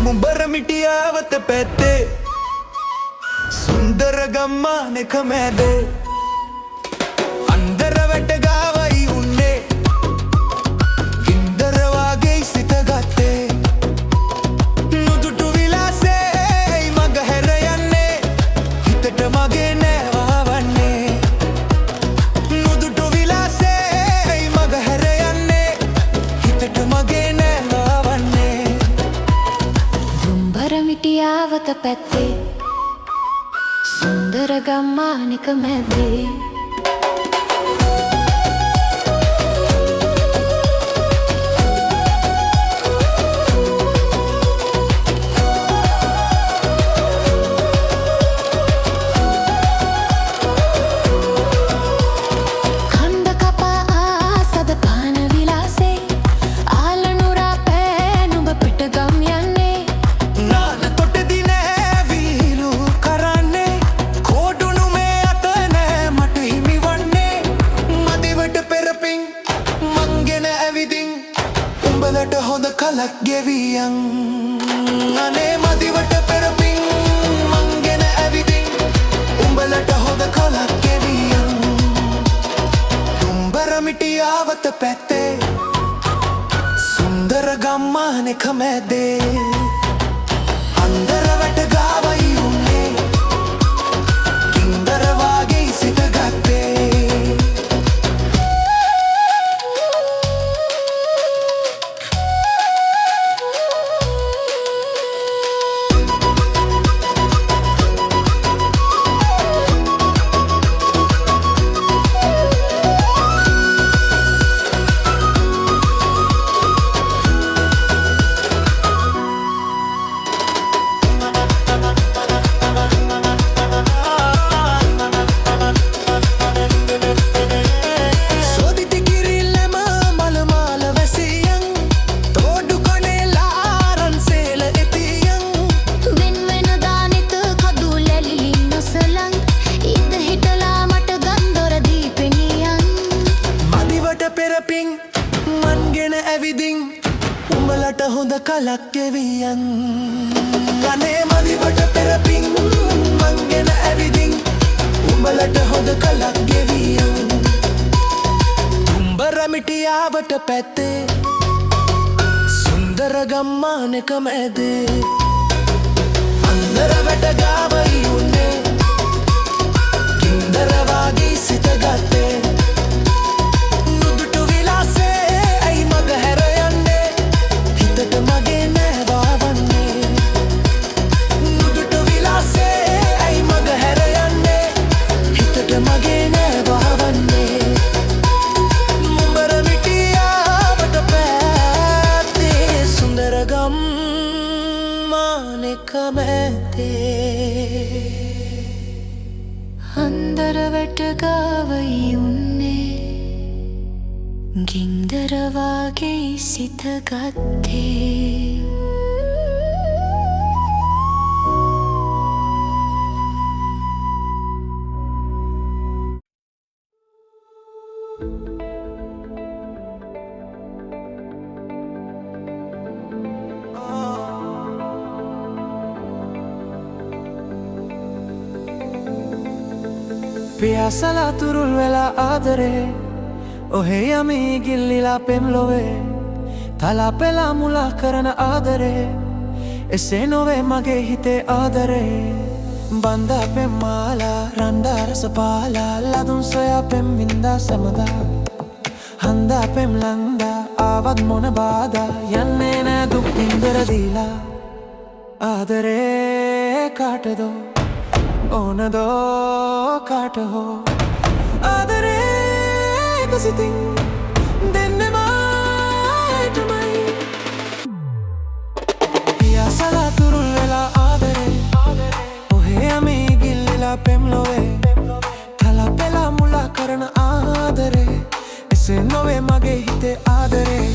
මුඹරමිටියාවත පැත්තේ සුන්දර ගම්මානෙක මැදේ අන්දර වැට ගාවයි උන්නේ ගින්දර වාගේ සිත ගත්තේ නුදුටු විලාසේ මග හැර යන්නේ හිතට මගේ නෑවා වන්නේ නුදුටු විලාසේ මග හැර යන්නේ හිතට මගේ නෑවා වන්නේ මුඹරමිටියාවත පැත්තේ සුන්දර ගම්මානෙක මැදේ උඹලට හොඳ කලක් ගෙවියන් අනේ මදිවට පෙරපින් මං ගෙන ඇවිදින් උඹලට හොඳ කලක් ගෙවියන් මුඹරමිටියාවත පැත්තේ සුන්දර ගම්මානෙක මැදේ අන්දර වැට ගාවයි උන්නේ ගින්දර වාගේ සිත ගත්තේ උඹලට හොඳ කලක් ගෙවියන් අනේ මදිවට පෙරපින් මං ගෙන ඇවිදින් උඹලට හොඳ කලක් ගෙවියන් මුඹරමිටියාවට පැත්තේ සුන්දර ගම්මානෙක මැදේ අන්දර වැට ගාවයි උන්නේ ගින්දර වාගේ සිත ගත්තේ අන්දර වැට ගාවයි උන්නේ ගින්දර වාගේ සිත ගත්තේ පියාසලා තුරුල් වෙලා ආදරේ ඔහේ යමී ගිල්ලිලා පෙම්ලොවේ තලා පෙලා මුලා කරන ආදරේ එසේ නොවේ මගේ හිතේ ආදරේ බන්දා පෙම්මාලා රණ්ඩා රස පාලා ලදුන් සොයා පෙම් වින්දා සමදා හන්දා පෙම් ලංදා ආවත් මොන බාධා යන්නේ නෑ දුක් ඉන්දර දීලා ආදරේ කාටදෝ ඕනදෝ කාට හෝ ආදරේ එකසිතින් දෙන්නෙමයිටමයි පියාසලා තුරුල් වෙලා ආදරේ ඔහේ යමී ගිල්ලිලා පෙම්ලොවේ තලා පෙලා මුලා කර කරන ආදරේ එසේ නොවේ මගේ හිතේ ආදරේ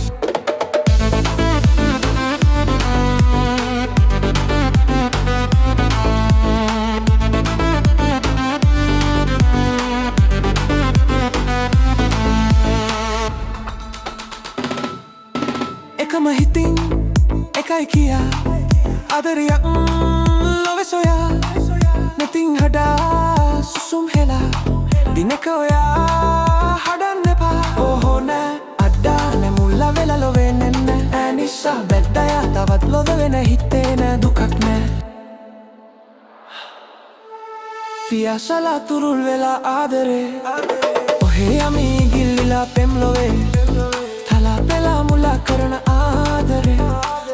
එකම හිතින් එකයි කියා ආදරයක් ලොවේ සොයා නැතින් හඩා සුසුම් හෙලා දිනක ඔයා හඩන්න එපා ඕහෝ නෑ අඩ්ඩා නෑ මුල්ලා වෙලා ලොවේ නෙන්න ඈ නිසා බැද්දයා තවත් ලොව වෙන හිතේ නෑ දුකක් නෑ පියාසලා තුරුල් වෙලා ආදරේ ඔහේ යමි ගිල්ලිලා පෙම් ලොවේ තලා පෙලා මුලා කරන ආදරේ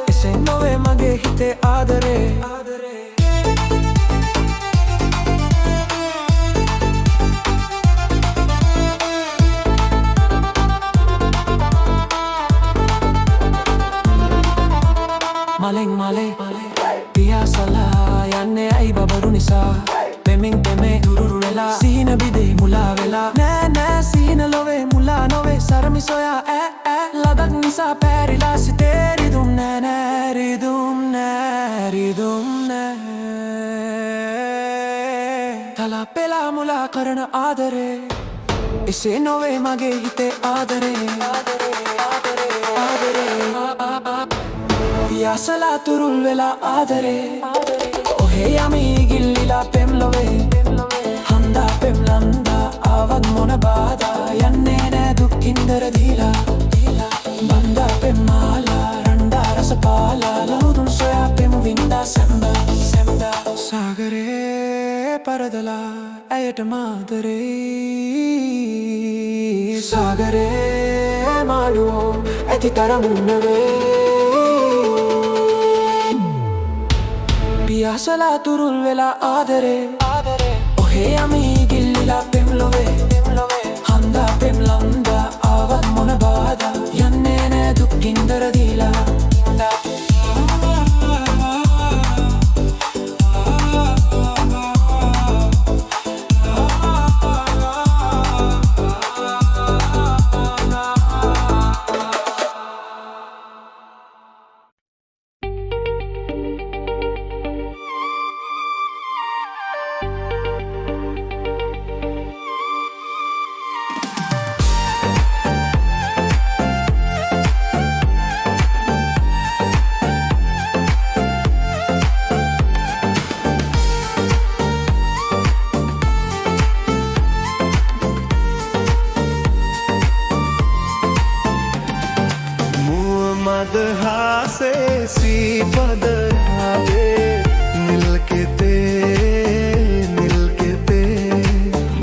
එසේ නොවේ මගේ හිතේ ආදරේ මලෙන් මලේ පියාසලා යන්නේ ඇයි බබරු නිසා පෙමින් පෙමේ දුරුරු වෙලා සීන බිදේ මුලා වෙලා නෑ නෑ සීන ලොවේ මුලා නොවේ සරමි සොයා ඈ ලදක් නිසා පැරිලා සිතේ රිදුම් නෑ නෑ රිදුම් නෑ රිදුම් නෑ තලා පෙලා මුලා කරන ආදරේ එසේ නොවේ මගේ හිතේ ආදරේ පියාසලා තුරුල් වෙලා ආදරේ ඔහේ යමි ගිල්ලිලා පෙම් ලොවේ හන්දා පෙම් ලන්දා ආවත් මොන බාධා යන්නේ නෑ දුක්කින්දර දීලා බන්දා පෙම් මාලා රණ්ඩා රස පාලා ලහුදුන් සොයා පෙම් වින්දා සැම්බා සාගරේ පරදලා ඇයට මාදරේ සාගරේ මාළුවෝ ඇති තරමුන්නවේ පියාසලා තුරුල් වෙලා ආදරේ ඔහේ යමි ගිල්ලිලා පෙම් ලොවේ හන්දා පෙම් ලන්දා ආවත් මොන බාධා යන්නේ නෑ දුක්කින්දර දීලා मदहासे सी पदरावे मिलके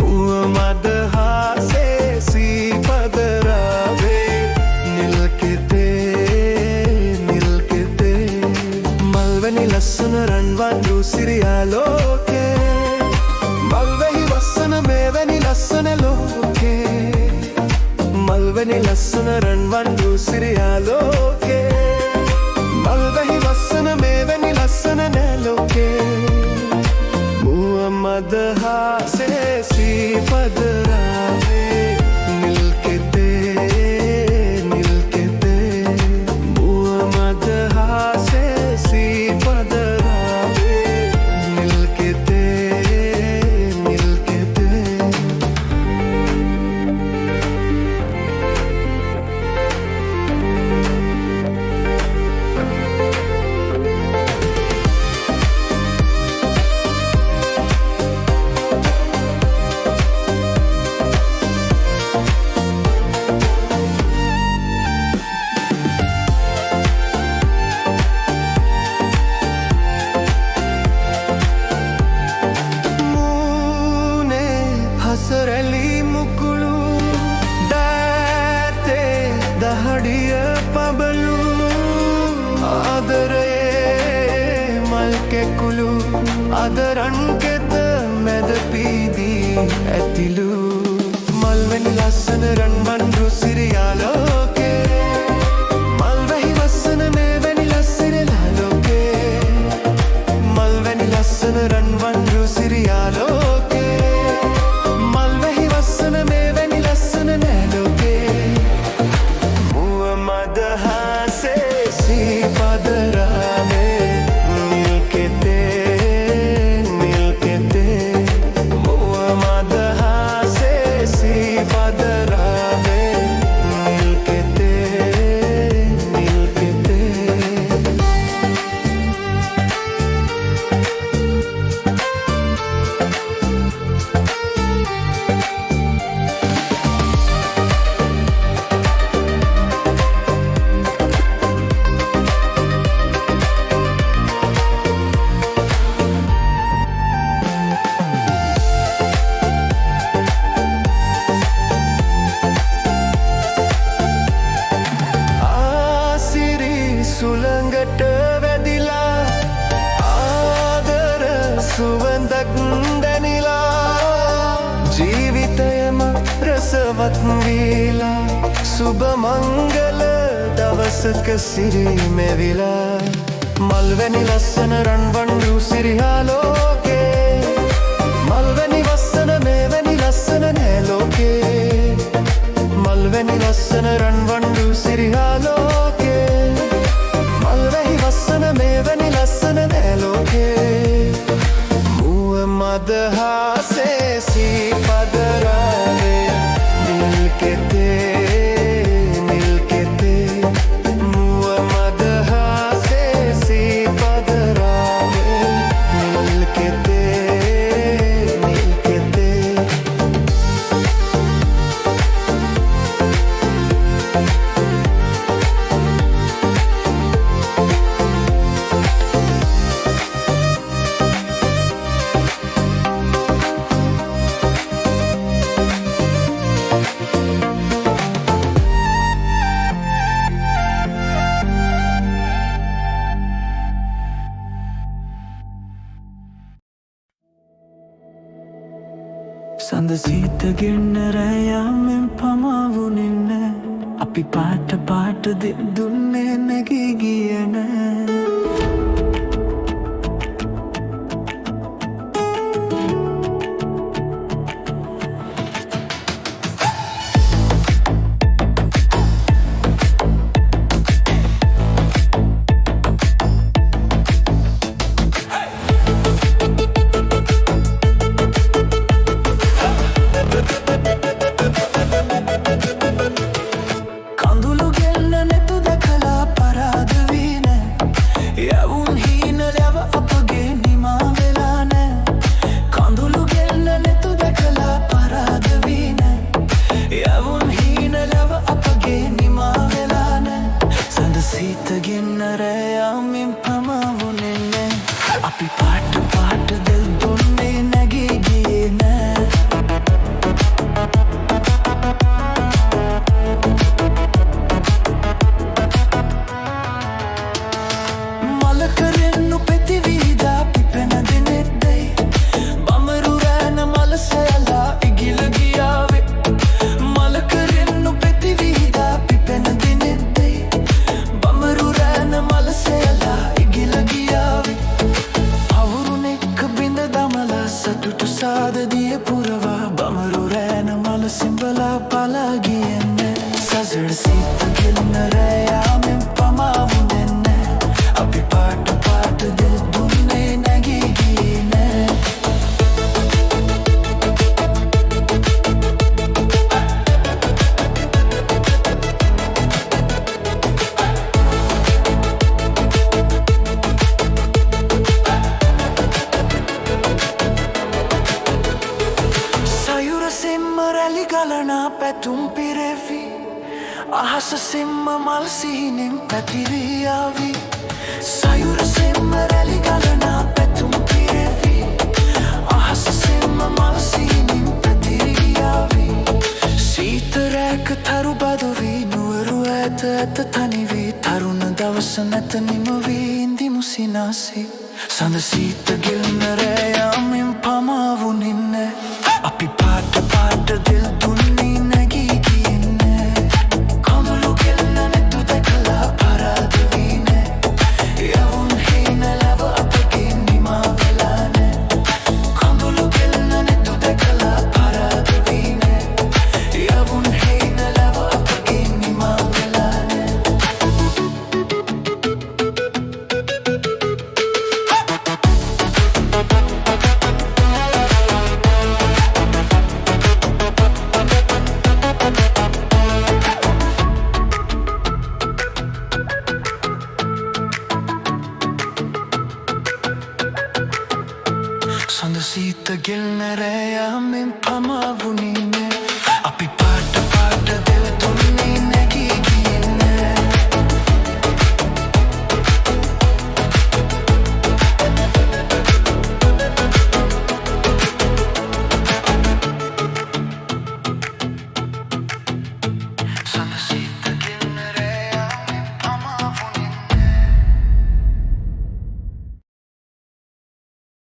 मुँह मदहासे सी पदरावे मिलके मलवनी लस्सन रणवंडु सिरियालोके मलवही वसन मेवनी लस्सन लोके मलवनी लस्सन रणवंडु सिरियालोके मलवही वसन मेवनी लस्सन नैलोके मुहम्मद हासे सी पदरावे मिलके मुहम्मद हासे सी पदरावे मिलके हसरली मुकुलू दाते दहड़िया पबलू आदरे मलके कुलू आदरन के मैद पीदी एतिलू मलवन लसन रणवंडु सिरियालोके मलवही वसन मेवनी लसन लालोके मलवनी लसन रणवंडु सिरियालोके मलवही वसन मेवनी ජීවවත් වීලා සුබ මංගල දවසක සිරි මෙවිලා මල්වැනි ලස්සන රන්වන්රු සිරිහා ලෝකේ මල්වැනි වස්සන මේවැනි ලස්සන නෑ ලෝකේ මල්වැනි ලස්සන රන්වන්රු සිරිහා ලෝකේ මල්වැහි වස්සන මේවැනි ලස්සන නෑ ලෝකේ මුව මදහාසේ සීපදරාවේ සඳ සීත ගෙන්නර යාමෙන් පමාවුනින්න අපි පාට පාට දුන්නේ නැගී ගියේ නෑ පැතුම් පිරෙවි අහස සිම්ම මල් සිහිනෙන් පැතිරී ආවි සයුර සිම්ම රැලි ගලනා පැතුම් පිරෙවි අහස සිම්ම මල් සිහිනෙන් පැතිරී ආවි සීත රැක තරු බදවී නුවරු ඇත ඇත තනිවී තරුණ දවස නැත නිමවී ඉන්දිමු සිනාසේ සඳ සීත ගෙල්න රෑ යාමෙන් පමාවුනින්න අපි පාට පාට දෙල් දුන්නේ නැගී ගියේ කඳුළු ගෙල්න නැතු දැකලා පරාද වී නෑ යවුන් හේන ලැබ අපගේ නිමා වෙලා නෑ කඳුළු ගෙල්න නැතු දැකලා පරාද වී නෑ යවුන් හේන ලැබ අපගේ නිමා වෙලා නෑ සඳ සීත ගෙල්න රෑ යාමෙන් පමාවුනින්නේ අපි